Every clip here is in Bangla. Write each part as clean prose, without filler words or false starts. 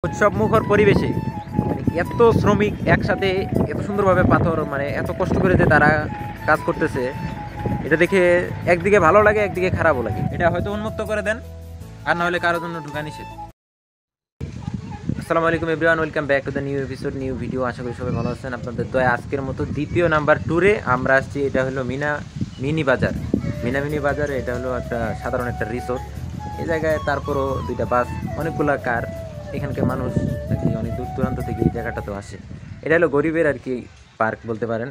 উৎসব মুখর পরিবেশে এত শ্রমিক একসাথে এত সুন্দরভাবে পাথর এত কষ্ট করে যে তারা কাজ করতেছে, এটা দেখে একদিকে ভালো লাগে একদিকে খারাপও লাগে। এটা হয়তো উন্মুক্ত করে দেন, আর না হলে কারোর জন্য ঢুকা নিষেধ। আসসালামু আলাইকুম everyone, welcome back to the new episode, new video. আশা করি সবাই ভালো আছেন। আপনাদের দয়া আজকের মতো দ্বিতীয় নাম্বার ট্যুরে আমরা আসছি। এটা হলো মিনি বাজার। মিনি বাজারে এটা হলো একটা সাধারণ একটা রিসোর্ট। এই জায়গায় তারপরও দুইটা বাস, অনেকগুলা কার, এখানকার মানুষ আর কি অনেক দূর দূরান্ত থেকে এই জায়গাটাতেও আসে। এটা হলো গরিবের আর কি পার্ক বলতে পারেন।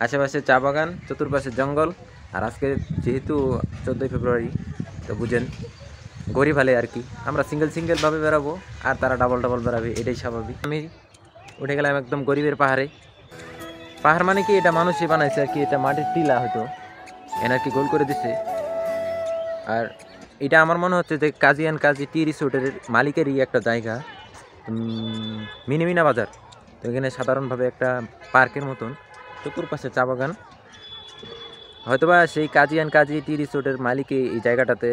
আশেপাশে চা বাগান, চতুর্পাশে জঙ্গল। আর আজকে যেহেতু 14ই ফেব্রুয়ারি, তো বুঝেন গরিব হলে আর কি আমরা সিঙ্গেলভাবে বেরাবো আর তারা ডাবল বেরাবে, এটাই স্বাভাবিক। আমি উঠে গেলাম একদম গরিবের পাহাড়ে। পাহাড় মানে কি, এটা মানুষই বানাইছে আর কি, এটা মাটির টিলা হয়তো এন আর কি গোল করে দিছে। আর এটা আমার মনে হচ্ছে যে কাজী অ্যান্ড কাজী টি রিসোর্টের মালিকেরই একটা জায়গা, মিনা বাজার। তো এখানে সাধারণভাবে একটা পার্কের মতন, চতুর্পাশে চা বাগান। হয়তোবা সেই কাজী অ্যান্ড কাজী টি রিসোর্টের মালিকই এই জায়গাটাতে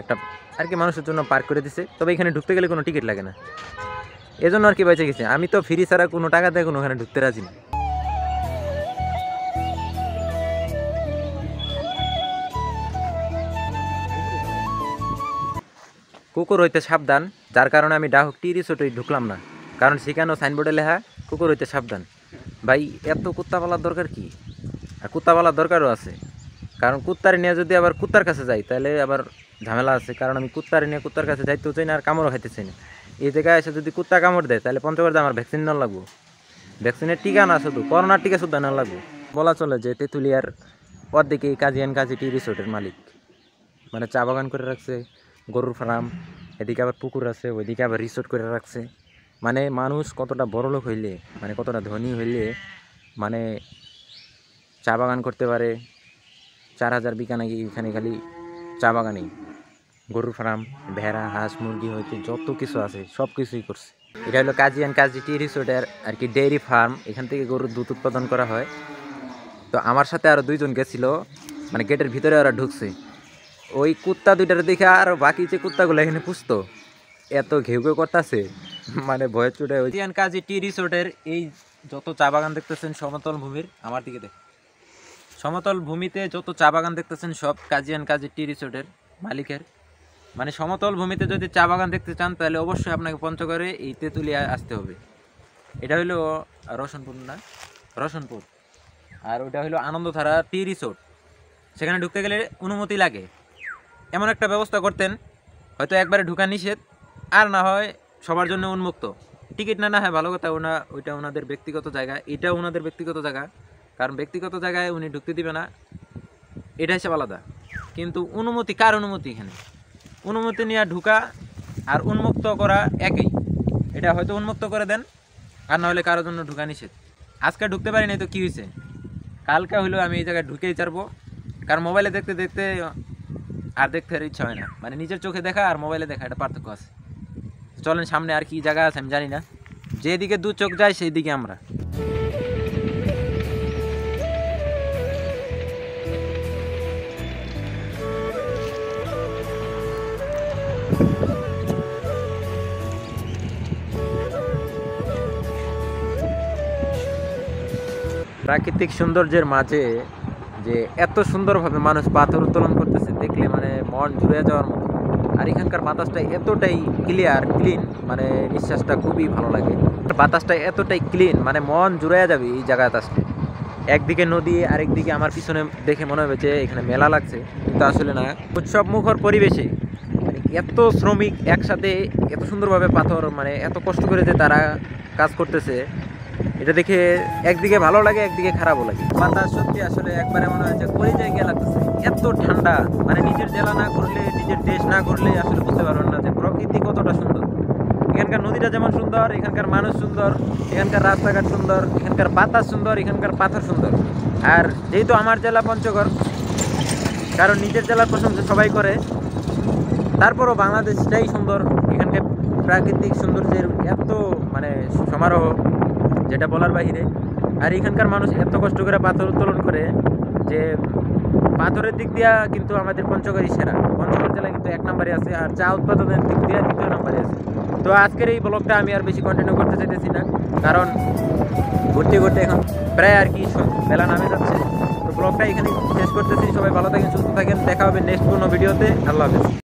একটা আর কি মানুষের জন্য পার্ক করে দিছে। তবে এখানে ঢুকতে গেলে কোনো টিকিট লাগে না, এজন্য আর কি বেঁচে গেছে। আমি তো ফ্রি ছাড়া কোনো টাকা দিয়ে কোনো ওখানে ঢুকতে রাজি না। কুকুর হইতে সাবধান, যার কারণে আমি ডাহুক টি রিসোর্টে ঢুকলাম না, কারণ সেখানেও সাইনবোর্ডে লেখা কুকুর হইতে সাবধান। ভাই এত কুত্তা পালার দরকার কি? আর কুত্তা পালার দরকারও আছে, কারণ কুত্তারে নিয়ে যদি আবার কুত্তার কাছে যাই তাহলে আবার ঝামেলা আছে। কারণ আমি কুত্তারে নিয়ে কুত্তার কাছে যাইতেও চাই না, আর কামড়ও খাইতে চাই না। এই জায়গায় এসে যদি কুত্তা কামড় দেয় তাহলে পঞ্চগড়ে আমার ভ্যাকসিন নেওয়া লাগবো। ভ্যাকসিনের টিকা না, শুধু করোনার টিকা শুধু নেওয়া লাগবো। বলা চলে যে তেঁতুলিয়ার অর্ধেকেই কাজী অ্যান্ড কাজী টি রিসোর্টের মালিক, চা বাগান করে রাখছে, গরুর ফার্ম, এদিকে আবার পুকুর আছে, ওইদিকে আবার রিসোর্ট করে রাখছে। মানুষ কতটা বড়লোক হইলে, কতটা ধনী হইলে চা বাগান করতে পারে। 4000 বিঘা নাকি এখানে খালি চা বাগানেই, গরুর ফার্ম, ভেড়া, হাঁস, মুরগি হইতে যত কিছু আছে সব কিছুই করছে। এটা হলো কাজী অ্যান্ড কাজী টি রিসোর্টের আর কি ডেইরি ফার্ম। এখান থেকে গরুর দুধ উৎপাদন করা হয়। তো আমার সাথে আরও 2জন গেছিল, গেটের ভিতরে ওরা ঢুকছে। ওই কুত্তা দুইটার দেখে আর বাকি যে কুত্তাগুলো এখানে পুষতো এত ঘেউ করতেছে, ভয়ের চোটে। ওই কাজী টি রিসোর্টের এই যত চা বাগান দেখতেছেন সমতল ভূমির, আমার দিকে দেখ, সমতল ভূমিতে যত চা বাগান দেখতেছেন সব কাজী অ্যান্ড কাজী টি রিসোর্টের মালিকের। সমতল ভূমিতে যদি চা বাগান দেখতে চান তাহলে অবশ্যই আপনাকে পঞ্চগড়ে এই তেঁতুলিয়া আসতে হবে। এটা হলো রসনপুর, আর ওটা হলো আনন্দধারা টি রিসোর্ট। সেখানে ঢুকতে গেলে অনুমতি লাগে। এমন একটা ব্যবস্থা করতেন, হয়তো একবারে ঢুকা নিষেধ, আর না হয় সবার জন্য উন্মুক্ত। টিকিট না হয় ভালো কথা, ওইটা ওনাদের ব্যক্তিগত জায়গা, এটাও ওনাদের ব্যক্তিগত জায়গা। কারণ ব্যক্তিগত জায়গায় উনি ঢুকতে দিবে না, এটা হিসেবে আলাদা। কিন্তু অনুমতি, কার অনুমতি? এখানে অনুমতি নিয়ে ঢুকা আর উন্মুক্ত করা একই। এটা হয়তো উন্মুক্ত করে দেন, আর না হলে কারোর জন্য ঢুকা নিষেধ। আজকে ঢুকতে পারি নাই তো কী হয়েছে, কালকে হইলেও আমি এই জায়গায় ঢুকেই ছাড়বো। কারণ মোবাইলে দেখতে দেখতে আর দেখতে ইচ্ছা হয় না। নিজের চোখে দেখা আর মোবাইলে দেখা এটা পার্থক্য আছে। চলেন সামনে আর কি জায়গা আছে আমি জানি না, যেদিকে দু চোখ যায় সেই দিকে আমরা। প্রাকৃতিক সৌন্দর্যের মাঝে যে এত সুন্দরভাবে মানুষ পাথর উত্তোলন করতেছে দেখলে মন জুড়ে যাওয়ার মতো। আর এখানকার বাতাসটা এতটাই ক্লিন, নিঃশ্বাসটা খুবই ভালো লাগে। বাতাসটা এতটাই ক্লিন, মন জুড়ে যাবে এই জায়গায় আসলে। একদিকে নদী, আরেকদিকে আমার পিছনে দেখে মনে হবে যে এখানে মেলা লাগছে, কিন্তু আসলে না। উৎসব মুখর পরিবেশে এত শ্রমিক একসাথে এত সুন্দরভাবে পাথর এত কষ্ট করে যে তারা কাজ করতেছে, এটা দেখে একদিকে ভালো লাগে একদিকে খারাপও লাগে। বাতাস সত্যি আসলে একবারে মনে হয় যে কলিজায় গিয়ে লাগতেছে, এত ঠান্ডা। নিজের জেলা না করলে, নিজের দেশ না করলে আসলে বুঝতে পারবেন না যে প্রকৃতি কতটা সুন্দর। এখানকার নদীটা যেমন সুন্দর, এখানকার মানুষ সুন্দর, এখানকার রাস্তাঘাট সুন্দর, এখানকার বাতাস সুন্দর, এখানকার পাথর সুন্দর। আর যেহেতু আমার জেলা পঞ্চগড়, কারণ নিজের জেলার প্রশংসা সবাই করে, তারপরও বাংলাদেশটাই সুন্দর। এখানকার প্রাকৃতিক সৌন্দর্যের এত সমারোহ, যেটা বলার বাহিরে। আর এখানকার মানুষ এত কষ্ট করে পাথর উত্তোলন করে যে পাথরের দিক দিয়া কিন্তু আমাদের পঞ্চগড়ই সেরা। পঞ্চগড় জেলা কিন্তু 1 নম্বরে আছে, আর চা উৎপাদনের দিক দিয়ে 2য় নম্বরে আছে। তো তো আজকের এই ব্লগটা আমি আর বেশি কন্টিনিউ করতে চাইতেছি না, কারণ ঘুরতে ঘুরতে এখন প্রায় আর কি বেলা নামে যাচ্ছে। তো ব্লগটা এখানে শেষ করতেছি। সবাই ভালো থাকেন, সুস্থ থাকেন, দেখা হবে নেক্সট কোনো ভিডিওতে। আল্লাহ হাফেজ।